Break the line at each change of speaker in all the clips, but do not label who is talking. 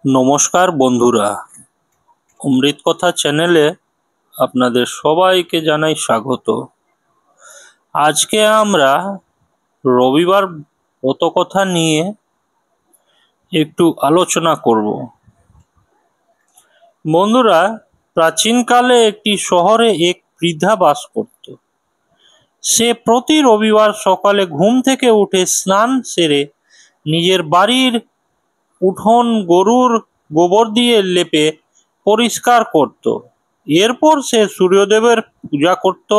নমস্কার বন্ধুরা, অমৃত কথা চ্যানেলে আপনাদের সবাইকে জানাই স্বাগত। আজকে আমরা রবিবার ব্রতকথা নিয়ে একটু আলোচনা করব। বন্ধুরা, প্রাচীনকালে একটি শহরে এক বৃদ্ধা বাস করত। সে প্রতি রবিবার সকালে ঘুম থেকে উঠে স্নান সেরে নিজের বাড়ির উঠোন গরুর গোবর দিয়ে লেপে পরিষ্কার করত। এরপর সে সূর্যদেবের পূজা করত।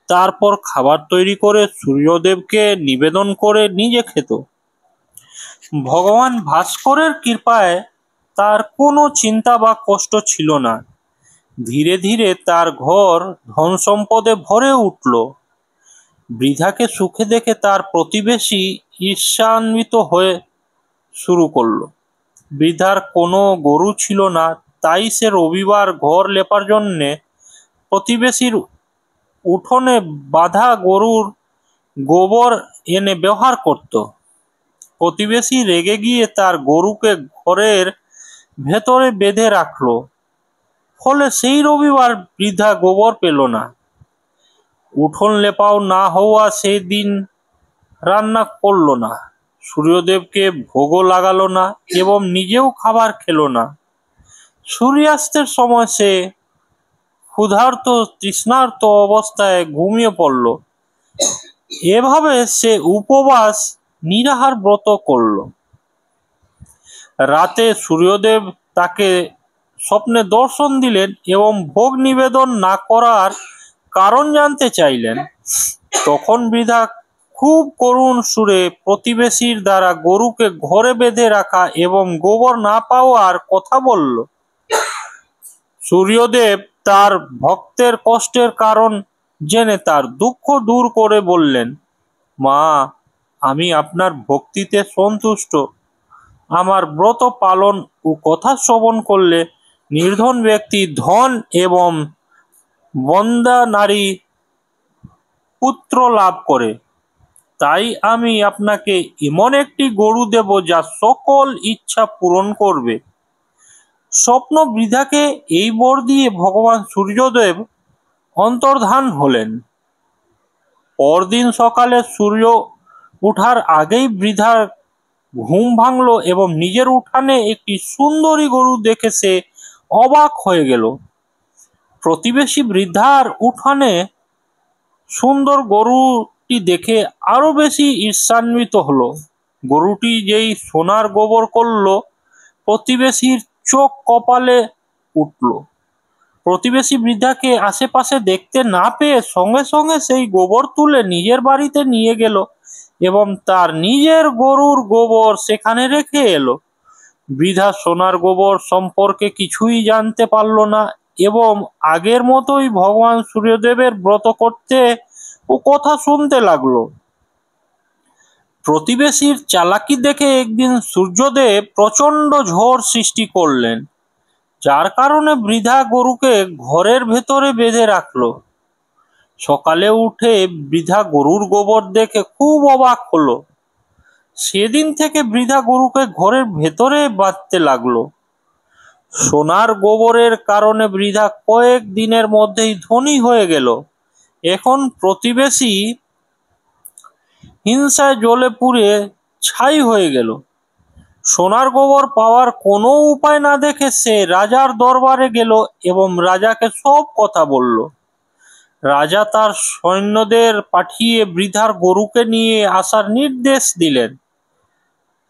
তারপর খাবার তৈরি করে সূর্যদেবকে নিবেদন করে নিজে খেত। ভগবান ভাস্করের কৃপায় তার কোনো চিন্তা বা কষ্ট ছিল না। ধীরে ধীরে তার ঘর ধন সম্পদে ভরে উঠল। বৃদ্ধাকে সুখে দেখে তার প্রতিবেশী ঈর্ষান্বিত হয়ে শুরু করলো। বৃদ্ধার কোনো গরু ছিল না, তাই সে রবিবার ঘর লেপার জন্যে প্রতিবেশীর উঠোনে বাঁধা গরুর গোবর এনে ব্যবহার করত। প্রতিবেশী রেগে গিয়ে তার গরুকে ঘরের ভেতরে বেঁধে রাখলো। ফলে সেই রবিবার বৃদ্ধা গোবর পেল না। উঠোন লেপাও না হওয়া সেই দিন রান্না করলো না, সূর্যদেবকে ভোগও লাগালো না এবং নিজেও খাবার খেলো না। সূর্যাস্তের সময় সে ক্ষুধার্ত তৃষ্ণার্ত অবস্থায় ঘুমিয়ে পড়ল। এভাবে সে উপবাস নিরাহার ব্রত করল। রাতে সূর্যদেব তাকে স্বপ্নে দর্শন দিলেন এবং ভোগ নিবেদন না করার কারণ জানতে চাইলেন। তখন বৃদ্ধা খুব করুণ সুরে প্রতিবেশীর দ্বারা গরুকে ঘরে বেঁধে রাখা এবং গোবর না পাওয়ার কথা বলল। সূর্যদেব তার ভক্তের কষ্টের কারণ জেনে তার দুঃখ দূর করে বললেন, মা, আমি আপনার ভক্তিতে সন্তুষ্ট। আমার ব্রত পালন ও কথা শ্রবণ করলে নির্ধন ব্যক্তি ধন এবং বন্দা নারী পুত্র লাভ করে। তাই আমি আপনাকে এমন একটি গরু দেব যা সকল ইচ্ছা পূরণ করবে। স্বপ্ন বৃদ্ধাকে এই বর দিয়ে ভগবান সূর্যদেব অন্তর্ধান হলেন। পরদিন সকালে সূর্য ওঠার আগেই বৃদ্ধার ঘুম ভাঙল এবং নিজের উঠানে একটি সুন্দরী গরু দেখে সে অবাক হয়ে গেল। প্রতিবেশী বৃদ্ধার উঠানে সুন্দর গরুটি দেখে আরো বেশি ঈর্ষান্বিত হলো। গরুটি যেই সোনার গোবর করলো, প্রতিবেশীর চোখ কপালে উঠল। প্রতিবেশী বৃদ্ধাকে আশেপাশে দেখতে না পেয়ে সঙ্গে সঙ্গে সেই গোবর তুলে নিজের বাড়িতে নিয়ে গেল এবং তার নিজের গরুর গোবর সেখানে রেখে এলো। বৃদ্ধা সোনার গোবর সম্পর্কে কিছুই জানতে পারল না এবং আগের মতোই ভগবান সূর্যদেবের ব্রত করতে ও কথা শুনতে লাগলো। প্রতিবেশীর চালাকি দেখে একদিন সূর্যদেব প্রচণ্ড ঝড় সৃষ্টি করলেন, যার কারণে বৃদ্ধা গরুকে ঘরের ভেতরে বেঁধে রাখলো। সকালে উঠে বৃদ্ধা গরুর গোবর দেখে খুব অবাক হলো। সেদিন থেকে বৃদ্ধা গরুকে ঘরের ভেতরে বাঁধতে লাগলো। সোনার গোবরের কারণে বৃদ্ধা কয়েক দিনের মধ্যেই ধনী হয়ে গেল। এখন প্রতিবেশী হিংসায় জ্বলে পুড়ে ছাই হয়ে গেল। সোনার গোবর পাওয়ার কোনো উপায় না দেখে সে রাজার দরবারে গেল এবং রাজাকে সব কথা বলল। রাজা তার সৈন্যদের পাঠিয়ে বৃদ্ধার গরুকে নিয়ে আসার নির্দেশ দিলেন।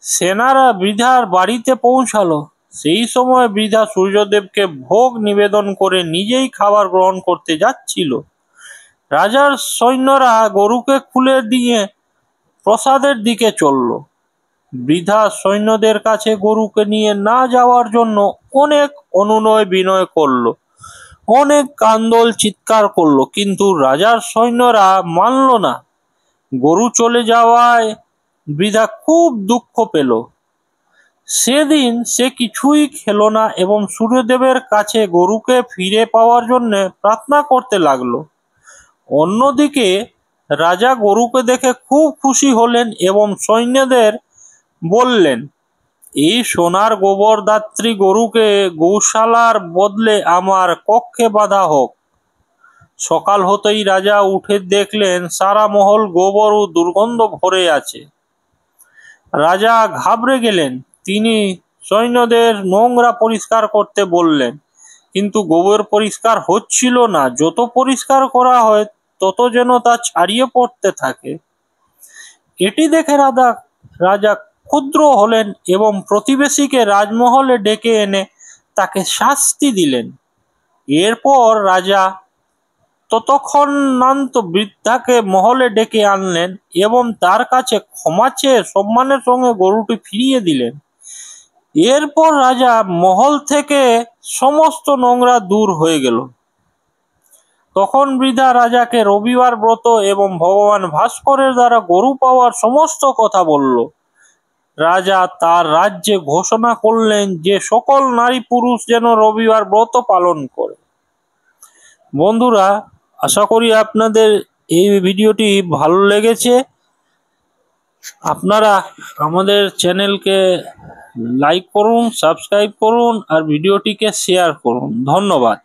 সেনারা বৃদ্ধার বাড়িতে পৌঁছালো। সেই সময় বৃদ্ধা সূর্যদেবকে ভোগ নিবেদন করে নিজেই খাবার গ্রহণ করতে যাচ্ছিল। রাজার সৈন্যরা গরুকে খুলে দিয়ে প্রসাদের দিকে চলল। বৃদ্ধা সৈন্যদের কাছে গরুকে নিয়ে না যাওয়ার জন্য অনেক অনুনয় বিনয় করলো, অনেক কান্দল চিৎকার করলো, কিন্তু রাজার সৈন্যরা মানল না। গরু চলে যাওয়ায় বৃদ্ধা খুব দুঃখ পেল। সেদিন সে কিছুই খেলো না এবং সূর্যদেবের কাছে গরুকে ফিরে পাওয়ার জন্য প্রার্থনা করতে লাগলো। অন্যদিকে রাজা গরুকে দেখে খুব খুশি হলেন এবং সৈন্যদের বললেন, এই সোনার গোবরদাত্রী গরুকে গৌশালার বদলে আমার কক্ষে বাঁধা হোক। সকাল হতেই রাজা উঠে দেখলেন সারা মহল গোবর ও দুর্গন্ধ ভরে আছে। রাজা ঘাবড়ে গেলেন। তিনি সৈন্যদের নোংরা পরিষ্কার করতে বললেন, কিন্তু গোবর পরিষ্কার হচ্ছিল না। যত পরিষ্কার করা হয় তত যেন তা ছাড়িয়ে পড়তে থাকে। এটি দেখে রাজা ক্ষুদ্র হলেন এবং প্রতিবেশীকে রাজমহলে ডেকে এনে তাকে শাস্তি দিলেন। এরপর রাজা তৎক্ষণাৎ বৃদ্ধাকে মহলে ডেকে আনলেন এবং তার কাছে ক্ষমা চেয়ে সম্মানের সঙ্গে গরুটি ফিরিয়ে দিলেন। এরপর রাজা মহল থেকে সমস্ত নোংরা দূর হয়ে গেল। তখন বৃদ্ধা রাজাকে রবিবার ব্রত এবং ভগবান ভাস্করের দ্বারা গরু পাওয়ার সমস্ত কথা বলল। রাজা তার রাজ্যে ঘোষণা করলেন যে সকল নারী পুরুষ যেন রবিবার ব্রত পালন করে। বন্ধুরা, আশা করি আপনাদের এই ভিডিওটি ভালো লেগেছে। আপনারা আমাদের চ্যানেলকে লাইক করুন, সাবস্ক্রাইব করুন আর ভিডিওটিকে শেয়ার করুন। ধন্যবাদ।